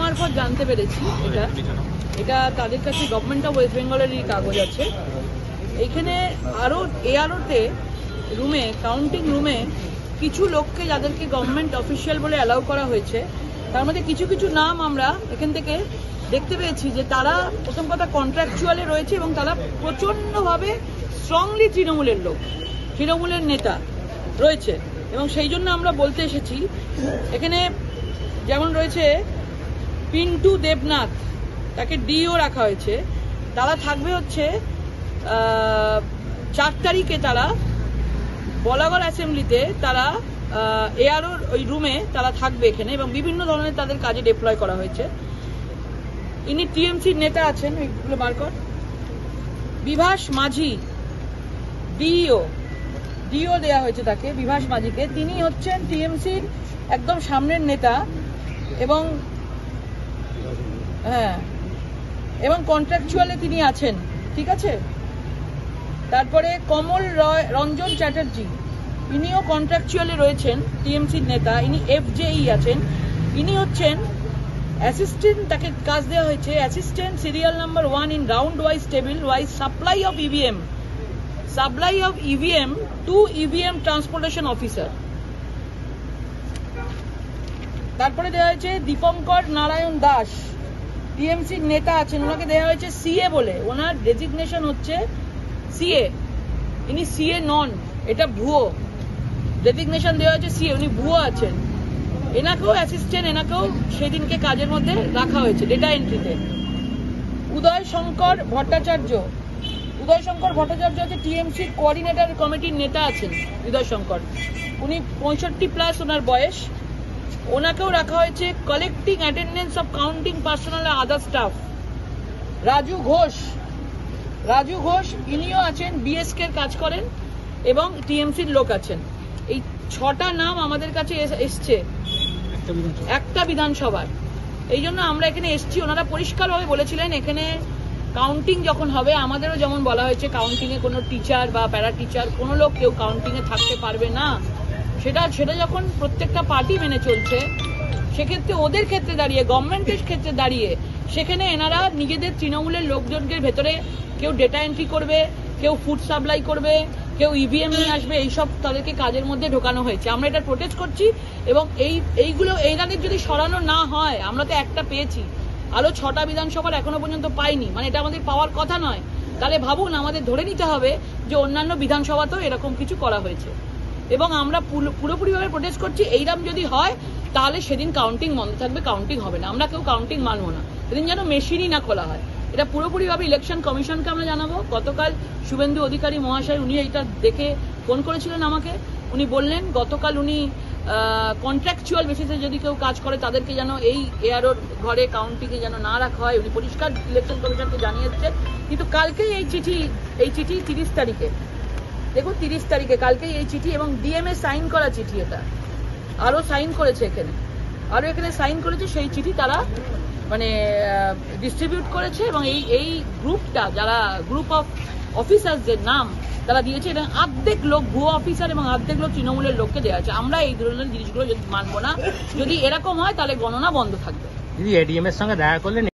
মারফত জানতে পেরেছি এটা তাদের কাছে গভর্নমেন্ট অফ ওয়েস্ট বেঙ্গলেরই কাগজ আছে। এইখানে আরও এআরওতে রুমে কাউন্টিং রুমে কিছু লোককে যাদেরকে গভর্নমেন্ট অফিসিয়াল বলে অ্যালাউ করা হয়েছে, তার মধ্যে কিছু কিছু নাম আমরা এখান থেকে দেখতে পেয়েছি যে তারা প্রথম কথা কন্ট্রাকচুয়ালে রয়েছে এবং তারা প্রচণ্ডভাবে স্ট্রংলি তৃণমূলের লোক, তৃণমূলের নেতা রয়েছে। এবং সেই জন্য আমরা বলতে এসেছি, এখানে যেমন রয়েছে পিন্টু দেবনাথ, তাকে ডিও রাখা হয়েছে। তারা থাকবে হচ্ছে 4 তারিখে তারা বলাগড় অ্যাসেম্বলিতে তারা এআরওর ওই রুমে তারা থাকবে এখানে, এবং বিভিন্ন ধরনের তাদের কাজে ডিপ্লয় করা হয়েছে। ইনি টিএমসির নেতা আছেন, ওইগুলো বার কর। বিভাস মাঝি ডিও দেওয়া হয়েছে তাকে, বিভাস মাঝিকে। তিনি হচ্ছেন টিএমসির একদম সামনের নেতা এবং এবং কন্ট্রাকচুয়ালে তিনি আছেন, ঠিক আছে। তারপরে কমল রঞ্জন চ্যাটার্জি, ইনিও কন্ট্রাকচুয়ালে রয়েছেন, টিএমসির নেতা। ইনি এফজেই আছেন। ইনি হচ্ছেন অ্যাসিস্ট্যান্ট, তাকে কাজ দেওয়া হয়েছে assistant serial number 1 in round wise table wise supply of EVM to EVM transportation officer. তারপরে দেওয়া হয়েছে দীপঙ্কর নারায়ণ দাস, টিএমসির নেতা আছেন, ওনাকে দেওয়া হয়েছে সিএ বলে। ওনার ডেজিগনেশন হচ্ছে সিএ, ইনি সিএ নন, এটা ভুয়ো ডেজিগনেশন দেওয়া হয়েছে সিএ, উনি ভুয়ো আছেন। এনাকেও অ্যাসিস্ট্যান্ট, এনাকেও সেদিনকে কাজের মধ্যে রাখা হয়েছে ডেটা এন্ট্রিতে। উদয় শঙ্কর ভট্টাচার্য হচ্ছে টিএমসির কোঅর্ডিনেটর কমিটির নেতা আছেন। উদয় শঙ্কর, উনি 65+ ওনার বয়স। ওনাকেও রাখা হয়েছে collecting attendance of counting personal other staff. Raju Ghosh ইনিও আছেন, বিএসকে কাজ করেন এবং টিএমসির লোক আছেন। এই 6টা নাম আমাদের কাছে এসছে একটা বিধানসভার। এই জন্য আমরা এখানে এসছি। ওনারা পরিষ্কারভাবে বলেছিলেন এখানে কাউন্টিং যখন হবে, আমাদেরও যেমন বলা হয়েছে কাউন্টিংয়ে কোনো টিচার বা প্যারা টিচার কোনো লোক কেউ কাউন্টিংয়ে থাকতে পারবে না, সেটা যখন প্রত্যেকটা পার্টি মেনে চলছে, সেক্ষেত্রে ওদের ক্ষেত্রে দাঁড়িয়ে, গভর্নমেন্টের ক্ষেত্রে দাঁড়িয়ে, সেখানে এনারা নিজেদের তৃণমূলের লোকজনদের ভেতরে কেউ ডেটা এন্ট্রি করবে, কেউ ফুড সাপ্লাই করবে, কেউ ইভিএম নিয়ে আসবে, এইসব তাদেরকে কাজের মধ্যে ঢোকানো হয়েছে। আমরা এটা প্রোটেস্ট করছি এবং এইগুলো এনাদের যদি সরানো না হয়, আমরা তো একটা পেয়েছি, আরো 6টা বিধানসভার এখনো পর্যন্ত পাইনি, মানে এটা আমাদের পাওয়ার কথা নয়। তাহলে ভাবুন, আমাদের ধরে নিতে হবে যে অন্যান্য বিধানসভাতেও এরকম কিছু করা হয়েছে। এবং আমরা পুরোপুরিভাবে প্রোটেস্ট করছি। এইরকম যদি হয় তাহলে সেদিন কাউন্টিং বন্ধ থাকবে, কাউন্টিং হবে না। আমরা কেউ কাউন্টিং মানবো না, সেদিন যেন মেশিনই না খোলা হয়। এটা পুরোপুরিভাবে ইলেকশন কমিশনকে আমরা জানাবো। গতকাল শুভেন্দু অধিকারী মহাশয় উনি এটা দেখে ফোন করেছিলেন আমাকে। উনি বললেন গতকাল উনি কন্ট্রাকচুয়াল বেসিসে যদি কেউ কাজ করে তাদেরকে যেন এই এআরওর ঘরে কাউন্টিংয়ে যেন না রাখা হয়। উনি পরিষ্কার ইলেকশন কমিশনকে জানিয়েছেন। কিন্তু কালকেই এই চিঠি 30 তারিখে, দেখুন 30 তারিখে কালকেই এই চিঠি, এবং ডিএমএ সাইন করা চিঠি, এটা আরো সাইন করেছে এখানে সাইন করেছে। সেই চিঠি তারা মানে ডিস্ট্রিবিউট করেছে এবং এই গ্রুপটা, যারা গ্রুপ অফ অফিসারদের নাম তারা দিয়েছে, এবং অর্ধেক লোক ভুয়ো অফিসার এবং অর্ধেক লোক তৃণমূলের লোককে দেওয়া আছে। আমরা এই ধরনের জিনিসগুলো যদি মানবো না, যদি এরকম হয় তাহলে গণনা বন্ধ থাকবে। দিদি, এডিএম এর সঙ্গে দেখা করলেন?